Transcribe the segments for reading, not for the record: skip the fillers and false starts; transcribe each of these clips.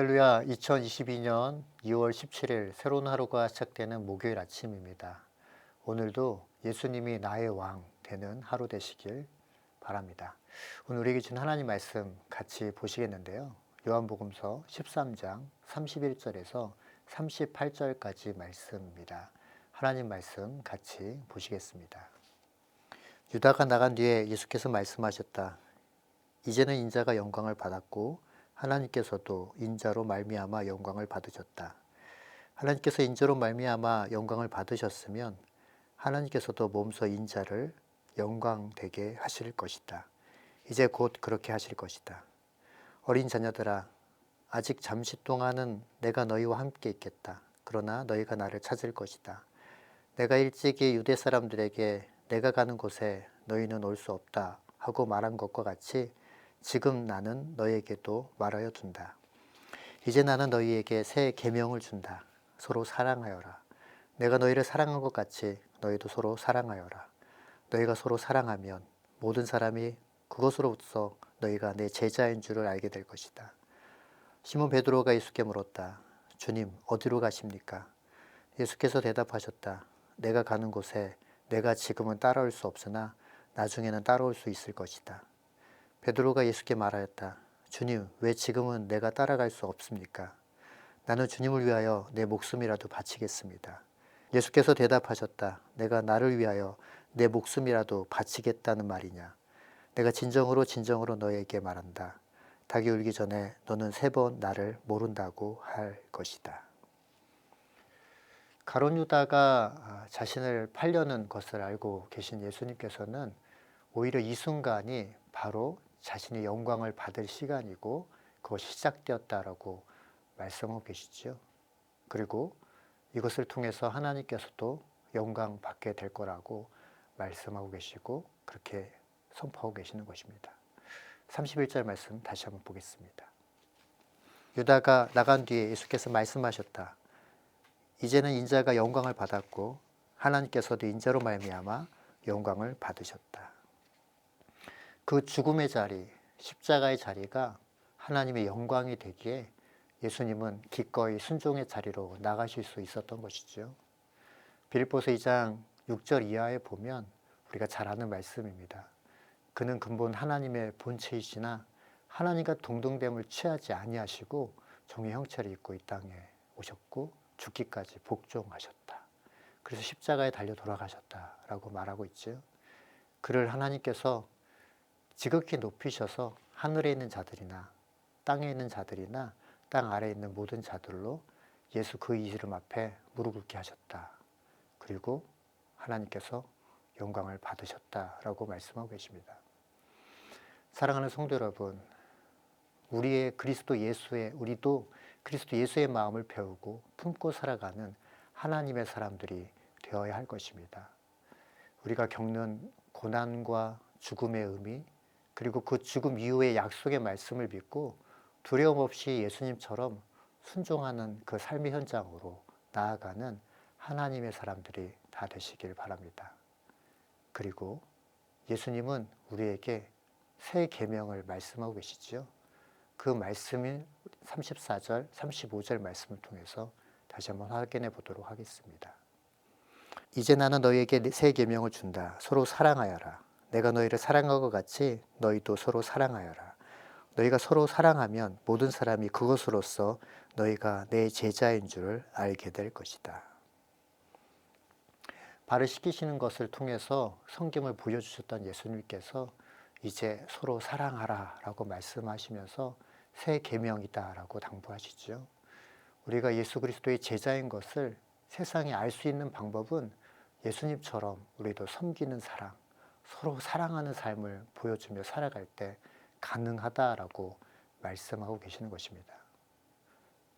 할렐루야. 2022년 2월 17일 새로운 하루가 시작되는 목요일 아침입니다. 오늘도 예수님이 나의 왕 되는 하루 되시길 바랍니다. 오늘 우리에게 준 하나님 말씀 같이 보시겠는데요. 요한복음서 13장 31절에서 38절까지 말씀입니다. 하나님 말씀 같이 보시겠습니다. 유다가 나간 뒤에 예수께서 말씀하셨다. 이제는 인자가 영광을 받았고 하나님께서도 인자로 말미암아 영광을 받으셨다. 하나님께서 인자로 말미암아 영광을 받으셨으면 하나님께서도 몸소 인자를 영광되게 하실 것이다. 이제 곧 그렇게 하실 것이다. 어린 자녀들아, 아직 잠시 동안은 내가 너희와 함께 있겠다. 그러나 너희가 나를 찾을 것이다. 내가 일찍이 유대 사람들에게 내가 가는 곳에 너희는 올 수 없다 하고 말한 것과 같이 지금 나는 너희에게도 말하여 둔다. 이제 나는 너희에게 새 계명을 준다. 서로 사랑하여라. 내가 너희를 사랑한 것 같이 너희도 서로 사랑하여라. 너희가 서로 사랑하면 모든 사람이 그것으로부터 너희가 내 제자인 줄을 알게 될 것이다. 시몬 베드로가 예수께 물었다. 주님, 어디로 가십니까? 예수께서 대답하셨다. 내가 가는 곳에 내가 지금은 따라올 수 없으나 나중에는 따라올 수 있을 것이다. 베드로가 예수께 말하였다. 주님, 왜 지금은 내가 따라갈 수 없습니까? 나는 주님을 위하여 내 목숨이라도 바치겠습니다. 예수께서 대답하셨다. 내가 나를 위하여 내 목숨이라도 바치겠다는 말이냐? 내가 진정으로 너에게 말한다. 닭이 울기 전에 너는 3번 나를 모른다고 할 것이다. 가룟 유다가 자신을 팔려는 것을 알고 계신 예수님께서는 오히려 이 순간이 바로 자신의 영광을 받을 시간이고 그것이 시작되었다라고 말씀하고 계시죠. 그리고 이것을 통해서 하나님께서도 영광 받게 될 거라고 말씀하고 계시고 그렇게 선포하고 계시는 것입니다. 31절 말씀 다시 한번 보겠습니다. 유다가 나간 뒤에 예수께서 말씀하셨다. 이제는 인자가 영광을 받았고 하나님께서도 인자로 말미암아 영광을 받으셨다. 그 죽음의 자리, 십자가의 자리가 하나님의 영광이 되기에 예수님은 기꺼이 순종의 자리로 나가실 수 있었던 것이죠. 빌립보서 2장 6절 이하에 보면 우리가 잘 아는 말씀입니다. 그는 근본 하나님의 본체이시나 하나님과 동등됨을 취하지 아니하시고 종의 형체를 입고 이 땅에 오셨고 죽기까지 복종하셨다. 그래서 십자가에 달려 돌아가셨다라고 말하고 있죠. 그를 하나님께서 지극히 높이셔서 하늘에 있는 자들이나 땅에 있는 자들이나 땅 아래에 있는 모든 자들로 예수 그 이름 앞에 무릎 꿇게 하셨다. 그리고 하나님께서 영광을 받으셨다라고 말씀하고 계십니다. 사랑하는 성도 여러분, 우리도 그리스도 예수의 마음을 배우고 품고 살아가는 하나님의 사람들이 되어야 할 것입니다. 우리가 겪는 고난과 죽음의 의미, 그리고 그 죽음 이후의 약속의 말씀을 믿고 두려움 없이 예수님처럼 순종하는 그 삶의 현장으로 나아가는 하나님의 사람들이 다 되시길 바랍니다. 그리고 예수님은 우리에게 새 계명을 말씀하고 계시죠. 그 말씀인 34절, 35절 말씀을 통해서 다시 한번 확인해 보도록 하겠습니다. 이제 나는 너희에게 새 계명을 준다. 서로 사랑하여라. 내가 너희를 사랑한 것 같이 너희도 서로 사랑하여라. 너희가 서로 사랑하면 모든 사람이 그것으로써 너희가 내 제자인 줄을 알게 될 것이다. 발을 씻기시는 것을 통해서 성김을 보여주셨던 예수님께서 이제 서로 사랑하라 라고 말씀하시면서 새 계명이다 라고 당부하시죠. 우리가 예수 그리스도의 제자인 것을 세상이 알 수 있는 방법은 예수님처럼 우리도 섬기는 사랑, 서로 사랑하는 삶을 보여주며 살아갈 때 가능하다라고 말씀하고 계시는 것입니다.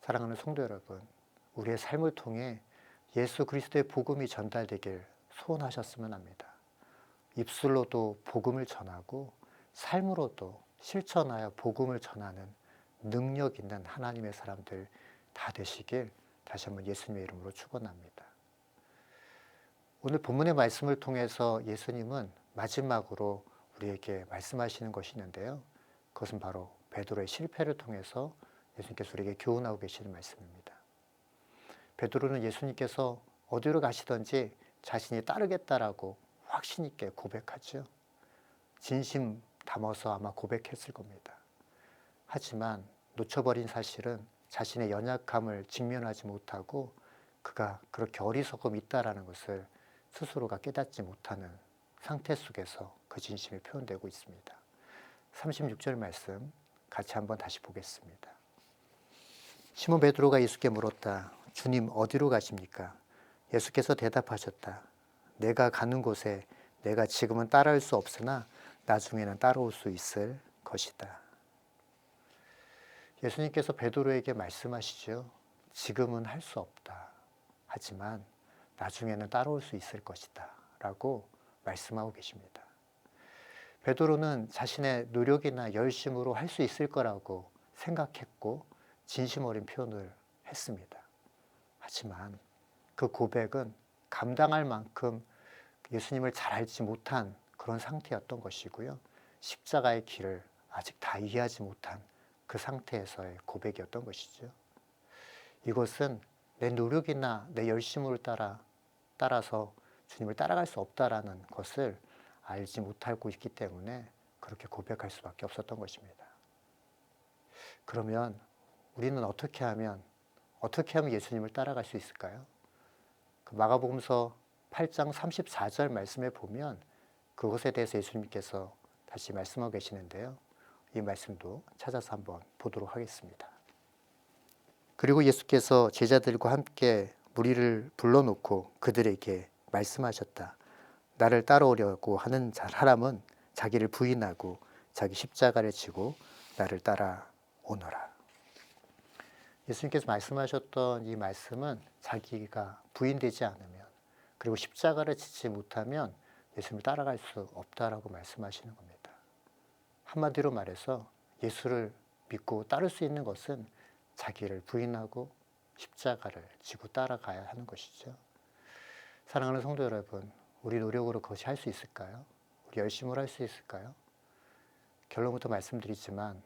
사랑하는 성도 여러분, 우리의 삶을 통해 예수 그리스도의 복음이 전달되길 소원하셨으면 합니다. 입술로도 복음을 전하고 삶으로도 실천하여 복음을 전하는 능력 있는 하나님의 사람들 다 되시길 다시 한번 예수님의 이름으로 축원합니다. 오늘 본문의 말씀을 통해서 예수님은 마지막으로 우리에게 말씀하시는 것이 있는데요. 그것은 바로 베드로의 실패를 통해서 예수님께서 우리에게 교훈하고 계시는 말씀입니다. 베드로는 예수님께서 어디로 가시든지 자신이 따르겠다라고 확신 있게 고백하죠. 진심 담아서 아마 고백했을 겁니다. 하지만 놓쳐버린 사실은 자신의 연약함을 직면하지 못하고 그가 그렇게 어리석음이 있다라는 것을 스스로가 깨닫지 못하는 상태 속에서 그 진심이 표현되고 있습니다. 36절 말씀 같이 한번 다시 보겠습니다. 시몬 베드로가 예수께 물었다. 주님, 어디로 가십니까? 예수께서 대답하셨다. 내가 가는 곳에 내가 지금은 따라올 수 없으나 나중에는 따라올 수 있을 것이다. 예수님께서 베드로에게 말씀하시죠. 지금은 할 수 없다. 하지만 나중에는 따라올 수 있을 것이다. 라고 말씀하고 계십니다. 베드로는 자신의 노력이나 열심으로 할 수 있을 거라고 생각했고 진심 어린 표현을 했습니다. 하지만 그 고백은 감당할 만큼 예수님을 잘 알지 못한 그런 상태였던 것이고요. 십자가의 길을 아직 다 이해하지 못한 그 상태에서의 고백이었던 것이죠. 이것은 내 노력이나 내 열심을 따라서 주님을 따라갈 수 없다라는 것을 알지 못하고 있기 때문에 그렇게 고백할 수밖에 없었던 것입니다. 그러면 우리는 어떻게 하면 예수님을 따라갈 수 있을까요? 그 마가복음서 8장 34절 말씀에 보면 그것에 대해서 예수님께서 다시 말씀하고 계시는데요. 이 말씀도 찾아서 한번 보도록 하겠습니다. 그리고 예수께서 제자들과 함께 무리를 불러놓고 그들에게 말씀하셨다. 나를 따라오려고 하는 사람은 자기를 부인하고 자기 십자가를 지고 나를 따라오너라. 예수님께서 말씀하셨던 이 말씀은 자기가 부인되지 않으면 그리고 십자가를 지지 못하면 예수님을 따라갈 수 없다라고 말씀하시는 겁니다. 한마디로 말해서 예수를 믿고 따를 수 있는 것은 자기를 부인하고 십자가를 지고 따라가야 하는 것이죠. 사랑하는 성도 여러분, 우리 노력으로 그것이 할 수 있을까요? 우리 열심으로 할 수 있을까요? 결론부터 말씀드리지만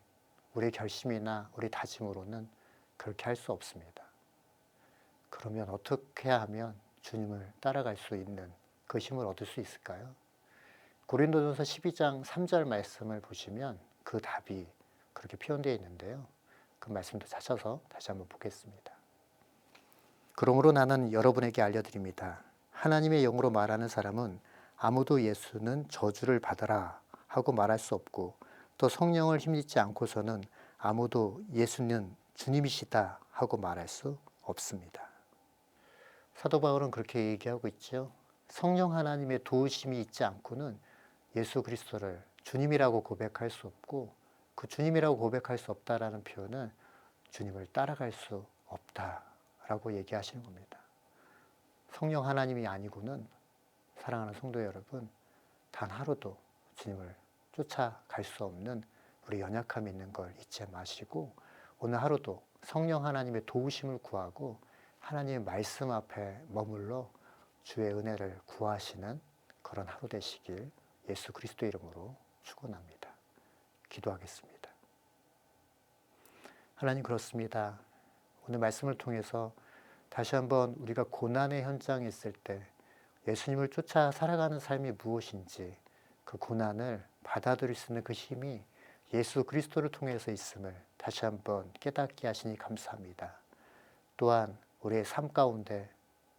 우리의 결심이나 우리 다짐으로는 그렇게 할 수 없습니다. 그러면 어떻게 하면 주님을 따라갈 수 있는 그 힘을 얻을 수 있을까요? 고린도전서 12장 3절 말씀을 보시면 그 답이 그렇게 표현되어 있는데요. 그 말씀도 찾아서 다시 한번 보겠습니다. 그러므로 나는 여러분에게 알려드립니다. 하나님의 영으로 말하는 사람은 아무도 예수는 저주를 받아라 하고 말할 수 없고 또 성령을 힘입지 않고서는 아무도 예수는 주님이시다 하고 말할 수 없습니다. 사도 바울은 그렇게 얘기하고 있죠. 성령 하나님의 도우심이 있지 않고는 예수 그리스도를 주님이라고 고백할 수 없고 그 주님이라고 고백할 수 없다라는 표현은 주님을 따라갈 수 없다라고 얘기하시는 겁니다. 성령 하나님이 아니고는 사랑하는 성도 여러분, 단 하루도 주님을 쫓아갈 수 없는 우리 연약함이 있는 걸 잊지 마시고 오늘 하루도 성령 하나님의 도우심을 구하고 하나님의 말씀 앞에 머물러 주의 은혜를 구하시는 그런 하루 되시길 예수 그리스도 이름으로 축원합니다. 기도하겠습니다. 하나님, 그렇습니다. 오늘 말씀을 통해서 다시 한번 우리가 고난의 현장에 있을 때 예수님을 쫓아 살아가는 삶이 무엇인지 그 고난을 받아들일 수 있는 그 힘이 예수 그리스도를 통해서 있음을 다시 한번 깨닫게 하시니 감사합니다. 또한 우리의 삶 가운데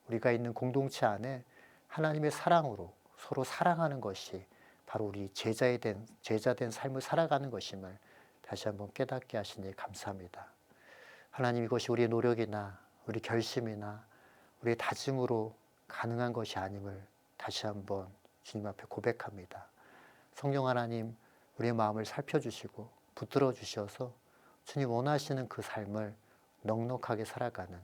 우리가 있는 공동체 안에 하나님의 사랑으로 서로 사랑하는 것이 바로 우리 제자된 삶을 살아가는 것임을 다시 한번 깨닫게 하시니 감사합니다. 하나님, 이것이 우리의 노력이나 우리 결심이나 우리의 다짐으로 가능한 것이 아님을 다시 한번 주님 앞에 고백합니다. 성령 하나님, 우리의 마음을 살펴주시고 붙들어 주셔서 주님 원하시는 그 삶을 넉넉하게 살아가는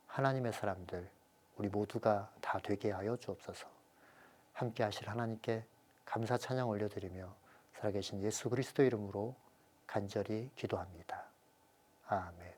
하나님의 사람들 우리 모두가 다 되게 하여 주옵소서. 함께 하실 하나님께 감사 찬양 올려드리며 살아계신 예수 그리스도 이름으로 간절히 기도합니다. 아멘.